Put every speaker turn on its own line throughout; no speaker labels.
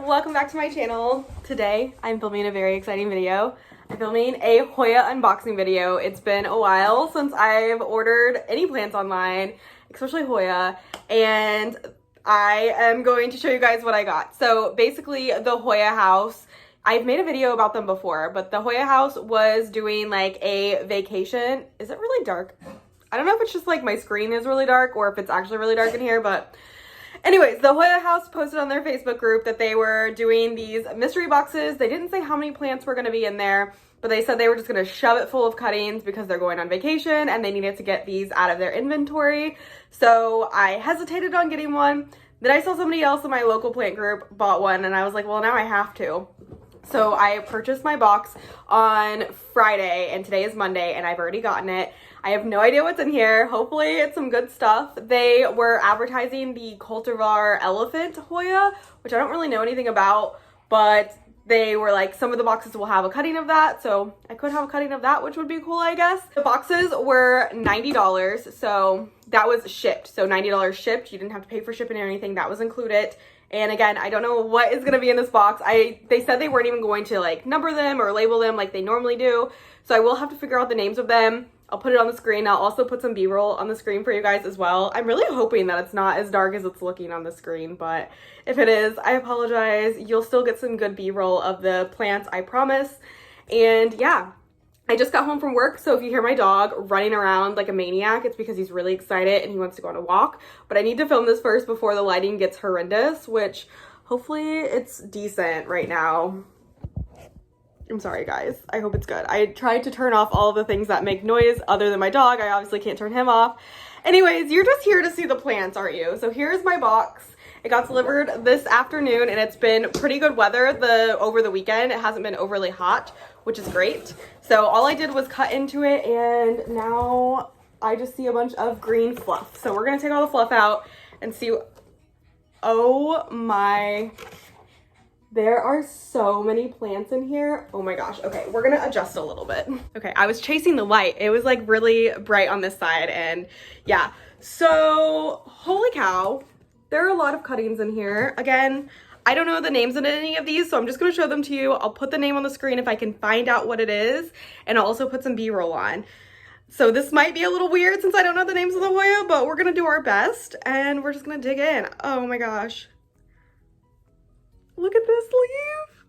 welcome back to my channel. Today I'm filming a very exciting video. I'm filming a Hoya unboxing video. It's been a while since I've ordered any plants online, especially Hoya, and I am going to show you guys what I got. So basically the Hoya house, I've made a video about them before, but the Hoya house was doing like a vacation. Is it really dark? I don't know if it's just like my screen is really dark or if it's actually really dark in here, but anyways, the Hoya house posted on their Facebook group that they were doing these mystery boxes. They didn't say how many plants were going to be in there, but they said they were just going to shove it full of cuttings because they're going on vacation and they needed to get these out of their inventory. So I hesitated on getting one. Then I saw somebody else in my local plant group bought one and I was like, well, now I have to. So I purchased my box on Friday and today is Monday and I've already gotten it. I have no idea what's in here. Hopefully it's some good stuff. They were advertising the cultivar elephant Hoya, which I don't really know anything about, but they were like, some of the boxes will have a cutting of that. So I could have a cutting of that, which would be cool, I guess. The boxes were $90. So that was shipped. So $90 shipped. You didn't have to pay for shipping or anything. That was included. And again, I don't know what is going to be in this box. They said they weren't even going to like number them or label them like they normally do. So I will have to figure out the names of them. I'll put it on the screen. I'll also put some B-roll on the screen for you guys as well. I'm really hoping that it's not as dark as it's looking on the screen, but if it is, I apologize. You'll still get some good B-roll of the plants, I promise. And yeah, I just got home from work, so if you hear my dog running around like a maniac, it's because he's really excited and he wants to go on a walk. But I need to film this first before the lighting gets horrendous, which hopefully it's decent right now. I'm sorry guys, I hope it's good. I tried to turn off all of the things that make noise other than my dog. I obviously can't turn him off. Anyways, you're just here to see the plants, aren't you? So here's my box. It got delivered this afternoon and it's been pretty good weather over the weekend. It hasn't been overly hot, which is great. So all I did was cut into it and now I just see a bunch of green fluff. So we're gonna take all the fluff out and see. Oh my, there are so many plants in here. Oh my gosh. Okay, we're gonna adjust a little bit. Okay, I was chasing the light. It was like really bright on this side and yeah. So holy cow, there are a lot of cuttings in here. Again, I don't know the names of any of these, so I'm just gonna show them to you. I'll put the name on the screen if I can find out what it is, and I'll also put some B-roll on. So this might be a little weird since I don't know the names of the Hoya, but we're gonna do our best and we're just gonna dig in. Oh my gosh. Look at this leaf.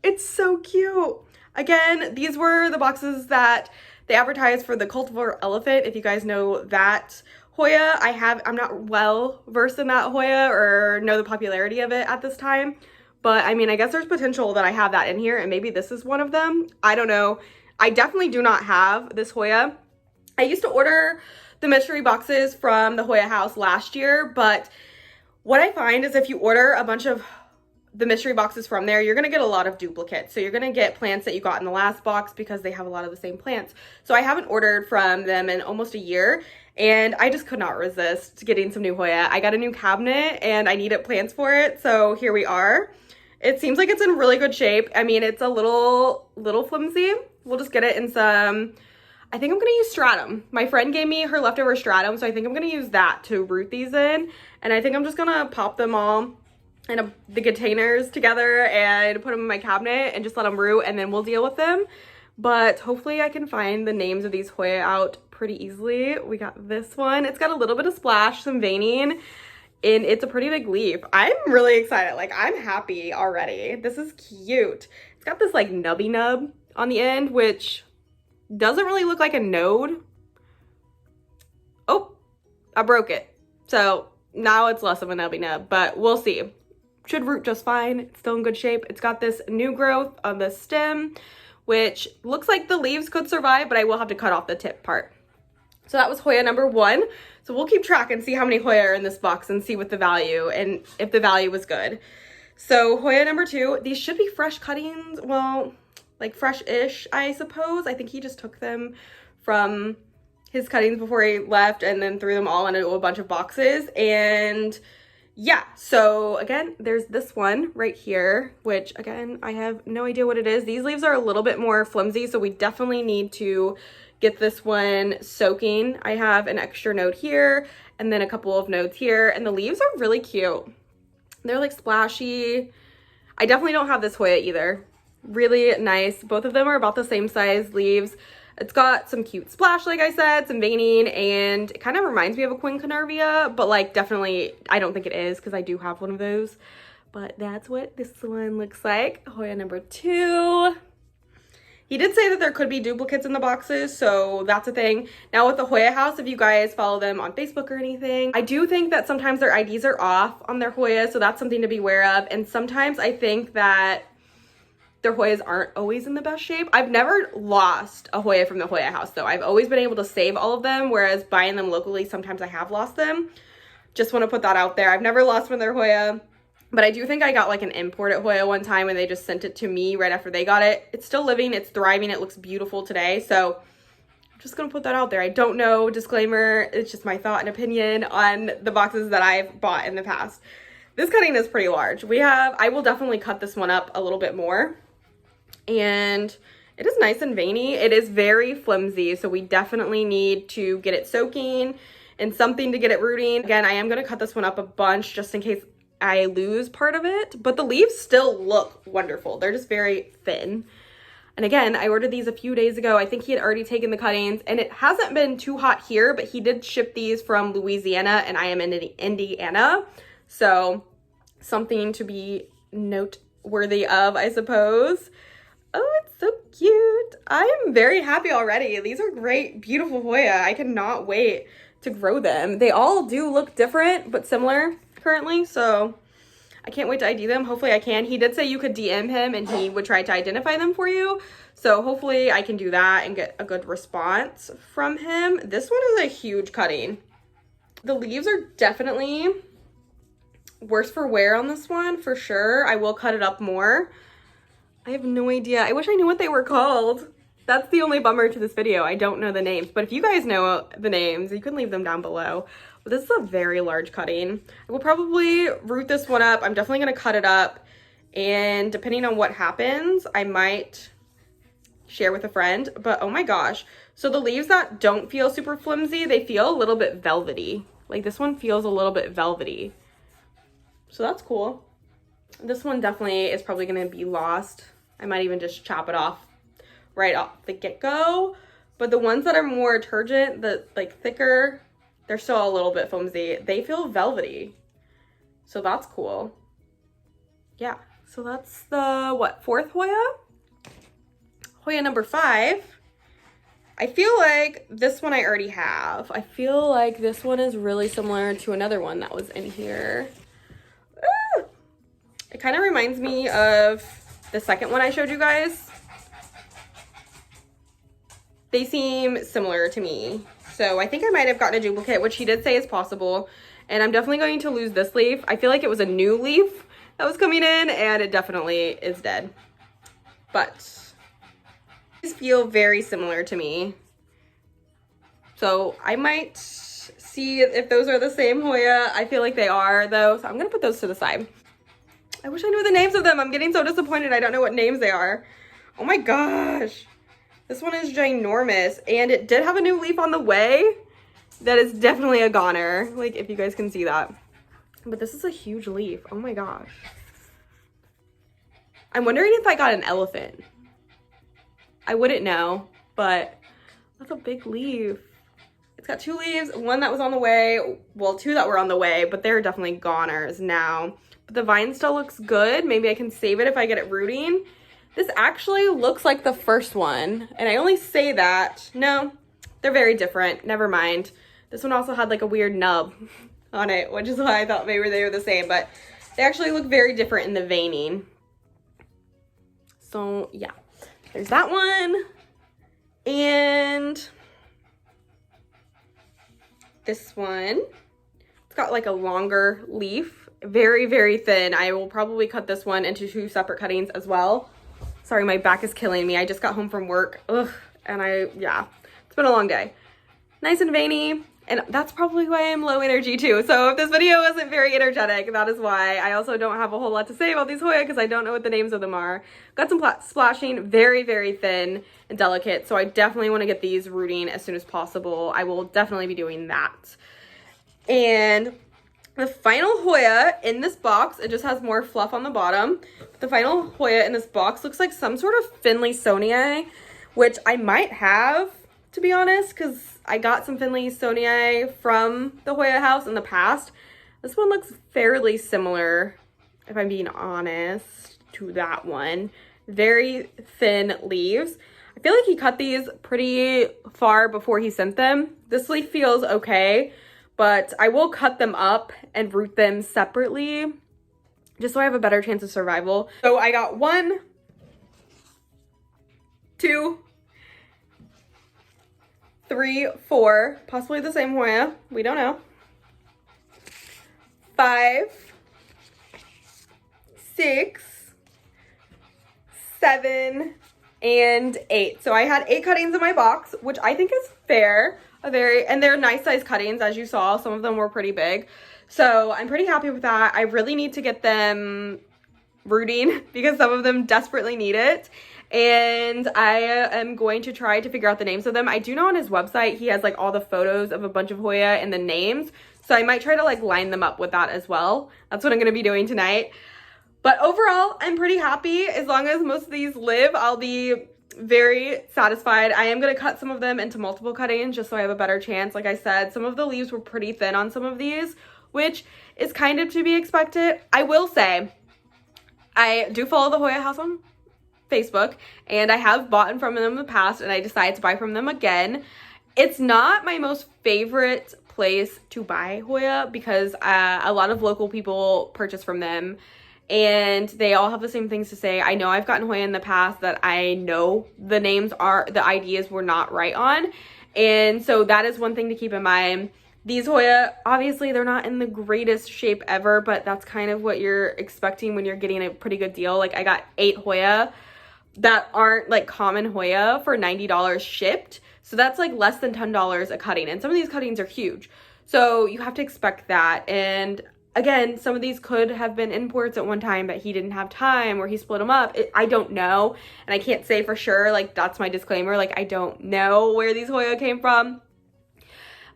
It's so cute. Again, these were the boxes that they advertised for the cultivar elephant. If you guys know that Hoya, I'm not well versed in that Hoya or know the popularity of it at this time. But I mean, I guess there's potential that I have that in here and maybe this is one of them. I don't know. I definitely do not have this Hoya. I used to order the mystery boxes from the Hoya house last year, but what I find is if you order a bunch of the mystery boxes from there, you're gonna get a lot of duplicates. So you're gonna get plants that you got in the last box because they have a lot of the same plants. So I haven't ordered from them in almost a year and I just could not resist getting some new Hoya. I got a new cabinet and I needed plants for it. So here we are. It seems like it's in really good shape. I mean, it's a little flimsy. We'll just get it in some, I think I'm gonna use stratum. My friend gave me her leftover stratum, so I think I'm gonna use that to root these in. And I think I'm just gonna pop them all in the containers together and put them in my cabinet and just let them root and then we'll deal with them. But hopefully I can find the names of these Hoya out pretty easily. We got this one. It's got a little bit of splash, some veining, and it's a pretty big leaf. I'm really excited. Like, I'm happy already. This is cute. It's got this like nubby nub on the end, which doesn't really look like a node. Oh, I broke it. So now it's less of a nubby nub, but we'll see. Should root just fine. It's still in good shape. It's got this new growth on the stem, which looks like the leaves could survive, but I will have to cut off the tip part. So that was Hoya number 1. So we'll keep track and see how many Hoya are in this box and see what the value and if the value was good. So Hoya number 2, these should be fresh cuttings. Well, like fresh-ish, I suppose. I think he just took them from his cuttings before he left and then threw them all into a bunch of boxes. And yeah, so again, there's this one right here, which again, I have no idea what it is. These leaves are a little bit more flimsy, so we definitely need to get this one soaking. I have an extra node here and then a couple of nodes here, and the leaves are really cute. They're like splashy I definitely don't have this Hoya either. Really nice. Both of them are about the same size leaves. It's got some cute splash, like I said, some veining, and it kind of reminds me of a Quinquenervia, but like definitely, I don't think it is because I do have one of those. But that's what this one looks like. Hoya number 2. He did say that there could be duplicates in the boxes, so that's a thing. Now with the Hoya house, if you guys follow them on Facebook or anything, I do think that sometimes their IDs are off on their Hoya, so that's something to be aware of. And sometimes I think that their Hoyas aren't always in the best shape. I've never lost a Hoya from the Hoya house though. I've always been able to save all of them, whereas buying them locally, sometimes I have lost them. Just want to put that out there. I've never lost from their Hoya. But I do think I got like an imported Hoya one time and they just sent it to me right after they got it. It's still living, it's thriving, it looks beautiful today. So I'm just gonna put that out there. I don't know, disclaimer, it's just my thought and opinion on the boxes that I've bought in the past. This cutting is pretty large. I will definitely cut this one up a little bit more. And it is nice and veiny. It is very flimsy, so we definitely need to get it soaking and something to get it rooting. Again, I am gonna cut this one up a bunch just in case I lose part of it, but the leaves still look wonderful. They're just very thin. And again, I ordered these a few days ago. I think he had already taken the cuttings and it hasn't been too hot here, but he did ship these from Louisiana and I am in Indiana. So something to be noteworthy of, I suppose. Oh, it's so cute. I am very happy already. These are great, beautiful Hoya. I cannot wait to grow them. They all do look different, but similar currently, so I can't wait to ID them. Hopefully I can. He did say you could DM him and he would try to identify them for you, so hopefully I can do that and get a good response from him. This one is a huge cutting. The leaves are definitely worse for wear on this one for sure. I will cut it up more. I have no idea. I wish I knew what they were called. That's the only bummer to this video. I don't know the names, but if you guys know the names, you can leave them down below. But this is a very large cutting. I will probably root this one up. I'm definitely gonna cut it up, and depending on what happens, I might share with a friend. But oh my gosh. So the leaves that don't feel super flimsy, they feel a little bit velvety. Like this one feels a little bit velvety. So that's cool. This one definitely is probably gonna be lost. I might even just chop it off right off the get-go. But the ones that are more turgid, the like thicker, they're still a little bit flimsy. They feel velvety. So that's cool. Yeah, so that's the, what, 4th Hoya? Hoya number 5. I feel like this one I already have. I feel like this one is really similar to another one that was in here. It kind of reminds me of the second one I showed you guys. They seem similar to me. So I think I might have gotten a duplicate, which he did say is possible. And I'm definitely going to lose this leaf. I feel like it was a new leaf that was coming in and it definitely is dead. But these feel very similar to me. So I might see if those are the same Hoya. I feel like they are though. So I'm gonna put those to the side. I wish I knew the names of them. I'm getting so disappointed. I don't know what names they are. Oh my gosh. This one is ginormous and it did have a new leaf on the way. That is definitely a goner. Like if you guys can see that. But this is a huge leaf. Oh my gosh. I'm wondering if I got an elephant. I wouldn't know, but that's a big leaf. It's got 2 leaves, one that was on the way, well, 2 that were on the way, but they're definitely goners now. But the vine still looks good. Maybe I can save it if I get it rooting. This actually looks like the first one, and I only say that. No, they're very different. Never mind. This one also had like a weird nub on it, which is why I thought maybe they were the same, but they actually look very different in the veining. So yeah, there's that one. And this one, it's got like a longer leaf, very, very thin. I will probably cut this one into 2 separate cuttings as well. Sorry, my back is killing me. I just got home from work. Ugh, and yeah, it's been a long day. Nice and veiny. And that's probably why I'm low energy too. So if this video wasn't very energetic, that is why. I also don't have a whole lot to say about these Hoya because I don't know what the names of them are. Got some splashing, very, very thin and delicate. So I definitely want to get these rooting as soon as possible. I will definitely be doing that. And The final Hoya in this box, it just has more fluff on the bottom. The final Hoya in this box looks like some sort of Finlaysonii, which I might have, to be honest, because I got some Finlaysonii from the Hoya house in the past. This one looks fairly similar, if I'm being honest, to that one. Very thin leaves. I feel like he cut these pretty far before he sent them. This leaf feels okay, but I will cut them up and root them separately just so I have a better chance of survival. So I got 1, 2, 3, 4, possibly the same Hoya, we don't know. 5, 6, 7, and 8. So I had 8 cuttings in my box, which I think is fair. And they're nice size cuttings, as you saw. Some of them were pretty big. So I'm pretty happy with that. I really need to get them rooting because some of them desperately need it. And I am going to try to figure out the names of them. I do know on his website, he has like all the photos of a bunch of Hoya and the names. So I might try to like line them up with that as well. That's what I'm going to be doing tonight. But overall, I'm pretty happy. As long as most of these live, I'll be very satisfied. I am going to cut some of them into multiple cuttings just so I have a better chance. Like I said, some of the leaves were pretty thin on some of these, which is kind of to be expected. I will say, I do follow the Hoya house on Facebook, and I have bought from them in the past, and I decided to buy from them again. It's not my most favorite place to buy Hoya because a lot of local people purchase from them, and they all have the same things to say. I know I've gotten Hoya in the past that I know the ideas were not right on. And so that is one thing to keep in mind. These Hoya, obviously they're not in the greatest shape ever, but that's kind of what you're expecting when you're getting a pretty good deal. Like I got 8 Hoya that aren't like common Hoya for $90 shipped. So that's like less than $10 a cutting. And some of these cuttings are huge. So you have to expect that. And again, some of these could have been imports at one time, but he didn't have time or he split them up. I don't know. And I can't say for sure, like that's my disclaimer. Like I don't know where these Hoya came from.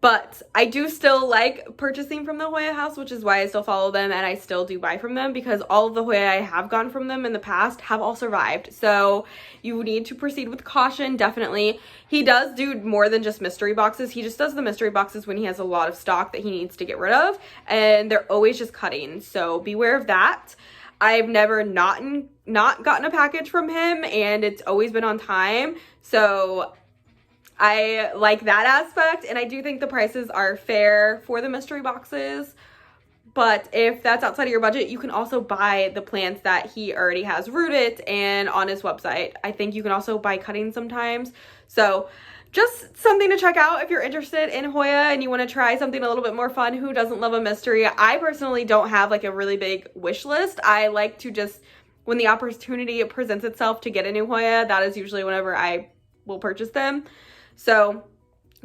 But I do still like purchasing from the Hoya house, which is why I still follow them and I still do buy from them because all of the Hoya I have gotten from them in the past have all survived. So you need to proceed with caution, definitely. He does do more than just mystery boxes. He just does the mystery boxes when he has a lot of stock that he needs to get rid of, and they're always just cutting. So beware of that. I've never not gotten a package from him, and it's always been on time. So I like that aspect, and I do think the prices are fair for the mystery boxes. But if that's outside of your budget, you can also buy the plants that he already has rooted and on his website. I think you can also buy cuttings sometimes. So just something to check out if you're interested in Hoya and you want to try something a little bit more fun. Who doesn't love a mystery? I personally don't have like a really big wish list. I like to just, when the opportunity presents itself to get a new Hoya, that is usually whenever I will purchase them. So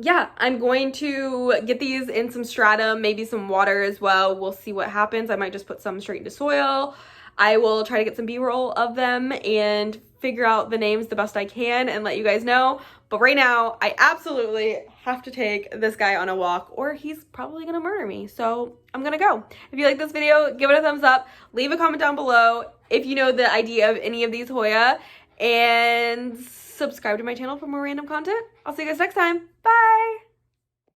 yeah, I'm going to get these in some stratum, maybe some water as well. We'll see what happens. I might just put some straight into soil. I will try to get some B-roll of them and figure out the names the best I can and let you guys know. But right now, I absolutely have to take this guy on a walk or he's probably gonna murder me. So I'm gonna go. If you like this video, give it a thumbs up. Leave a comment down below if you know the idea of any of these Hoya. And subscribe to my channel for more random content. I'll see you guys next time. Bye!